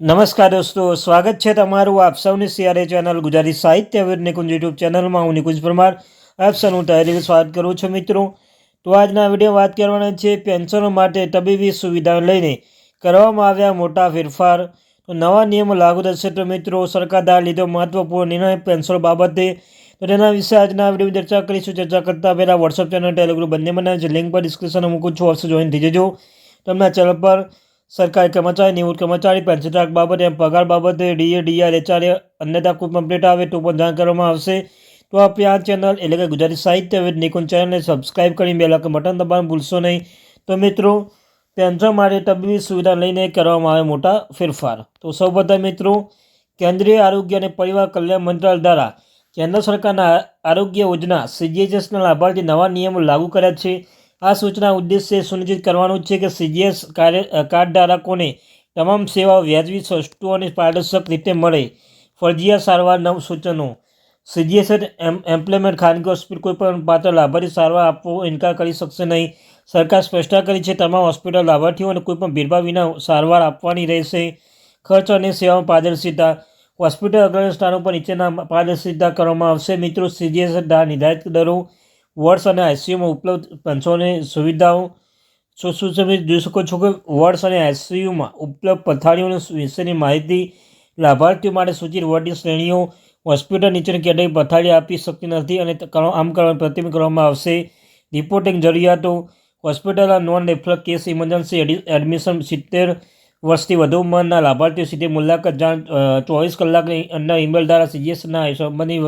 નમસ્કાર દોસ્તો, સ્વાગત છે તમારું આપ સૌની સીઆરએ ચેનલ ગુજરાતી સાહિત્ય વિદ નિકુંજ યુટ્યુબ ચેનલમાં. હું નિકુંજ પરમાર આપ સૌનું તહેરીર સ્વાગત કરું છું મિત્રો. તો આજના વિડીયો વાત કરવાના છે પેન્શનો માટે તબીબી સુવિધા લઈને કરવામાં આવ્યા મોટા ફેરફાર. તો નવા નિયમો લાગુ થશે. તો મિત્રો, સરકાર દ્વારા લીધો મહત્વપૂર્ણ નિર્ણય પેન્શનો બાબતે, તો તેના વિશે આજના વિડીયોમાં ચર્ચા કરીશું. ચર્ચા કરતાં પહેલાં વોટ્સઅપ ચેનલ, ટેલિગ્રુપ બંને બનાવે છે, લિંક પર ડિસ્ક્રિપ્શનમાં મૂકું છું, અવશ્ય જોઈન થઈ જજો. તમને ચેનલ પર સરકારી કર્મચારી, નિવૃત્ત કર્મચારી, પેન્શન ધારક બાબતે, પગાર બાબતે, ડીએ, ડીઆર, એચઆરએ અન્યતા કોઈ પણ અપડેટ આવે તો પણ જાણ કરવામાં આવશે. તો આપણી આ ચેનલ એટલે કે ગુજરાતી સાહિત્ય વિદ નિકુંજ ચેનલને સબસ્ક્રાઈબ કરી બેલ આઇકન બટન દબાવવાનું ભૂલશો નહીં. તો મિત્રો, પેન્શન માટે તબીબી સુવિધા લઈને કરવામાં આવે મોટા ફેરફાર. તો સૌપ્રથમ મિત્રો, કેન્દ્રીય આરોગ્ય અને પરિવાર કલ્યાણ મંત્રાલય દ્વારા કેન્દ્ર સરકારના આરોગ્ય યોજના CGHSના લાભાર્થી નવા નિયમો લાગુ કર્યા છે. આ સૂચના ઉદ્દેશ્ય સુનિશ્ચિત કરવાનું છે કે CGHS કાર્ડધારકોને તમામ સેવાઓ વ્યાજબી, સસ્તું અને પારદર્શક રીતે મળે. ફરજિયાત સારવાર નવ સૂચનો. CGHS એમ્પ્લોયમેન્ટ ખાનગી હોસ્પિટલ કોઈપણ પાત્ર લાભાર્થી સારવાર આપવો ઇનકાર કરી શકશે નહીં. સરકાર સ્પષ્ટતા કરી છે, તમામ હોસ્પિટલ લાભાર્થીઓને કોઈપણ ભેદભાવ વિના સારવાર આપવાની રહેશે. ખર્ચ અને સેવામાં પારદર્શિતા. હોસ્પિટલ અગ્રણી સ્થાનો પર નીચેના પારદર્શિતા કરવામાં આવશે. મિત્રો, CGHS દ્વારા નિર્ધારિત દરો, વોર્ડ્સ અને ICUમાં ઉપલબ્ધ પેન્શનની સુવિધાઓ. શું તમે જોઈ શકો છો કે વોર્ડ્સ અને ICUમાં ઉપલબ્ધ પથારીઓ વિશેની માહિતી. લાભાર્થીઓ માટે સૂચિત વોર્ડની શ્રેણીઓ. હોસ્પિટલ નીચેની કેટેગરી પથારી આપી શકતી નથી અને આમ કરવાનું પ્રતિબંધ કરવામાં આવશે. રિપોર્ટિંગ જરૂરિયાતો. હોસ્પિટલના non referral case, emergency admission, 70 વર્ષથી વધુ ઉંમરના લાભાર્થીઓ સીધી મુલાકાત જાણ 24 કલાકની અંદર ઈમેલ દ્વારા CGHSના સંબંધી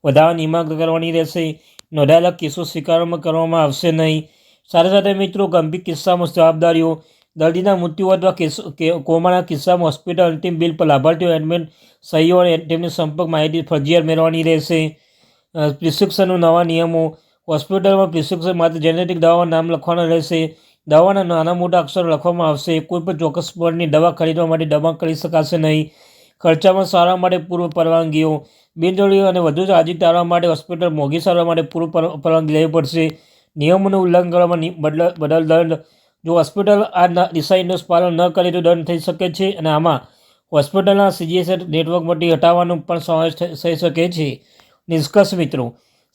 વધારાની માંગ કરવાની રહેશે. નોંધાયેલા કેસો સ્વીકારવામાં આવશે નહીં. સાથે સાથે મિત્રો, ગંભીર કિસ્સામાં જવાબદારીઓ. દર્દીના મૃત્યુ અથવા કોમાના કિસ્સામાં હોસ્પિટલ અંતિમ બિલ પર લાભાર્થીઓ એડમિટ સહીઓ અને તેમની સંપર્ક માહિતી ફરજિયાત મેળવવાની રહેશે. પ્રિસ્ક્રિપ્શનના નવા નિયમો. હોસ્પિટલમાં પ્રિસ્ક્રિપ્શન માટે જેનેરિક દવાઓના નામ લખવાના રહેશે. દવાના નાના મોટા અક્ષરો લખવામાં આવશે. કોઈપણ ચોક્કસ બ્રાન્ડની દવા ખરીદવા માટે દબાણ કરી શકાશે નહીં. ખર્ચામાં સારવાર માટે પૂર્વ પરવાનગીઓ. બિનજરૂરી અને વધુ તાજી સારવાર માટે હોસ્પિટલ મોંઘી સારવાર માટે પૂર્વ પરવાનગી લેવી પડશે. નિયમોનું ઉલ્લંઘન કરવામાં બદલ દંડ. જો હોસ્પિટલ આ દિશાનું પાલન ન કરે તો દંડ થઈ શકે છે અને આમાં હોસ્પિટલના CGHS નેટવર્કમાંથી હટાવવાનો પણ સમાવેશ થઈ શકે છે. નિષ્કર્ષ મિત્રો,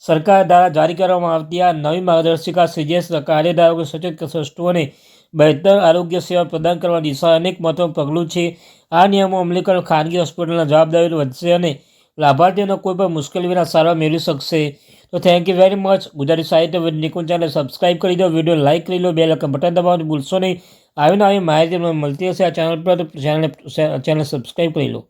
સરકાર દ્વારા જારી કરવામાં આવતી આ નવી માર્ગદર્શિકા CGHS કાર્યધારકો સચેત, સસ્તું અને બહેતર આરોગ્ય સેવા પ્રદાન કરવાની દિશામાં અનેક મહત્વનું પગલું છે. આ નિયમો અમલીકરણ ખાનગી હોસ્પિટલના જવાબદારી વધશે અને લાભાર્થીઓને કોઈ પણ મુશ્કેલી વિના સારવાર મેળવી શકશે. તો thank you very much. Gujarati સાહિત્ય વિદ નિકુંજ ચેનલ સબસ્ક્રાઈબ કરી દો, વિડીયો લાઇક કરી લો, બેલ આઇકન બટન દબાવવાનું ભૂલશો નહીં. આવી માહિતી મળતી હશે આ ચેનલ પર, તો ચેનલ સબસ્ક્રાઈબ કરી લો.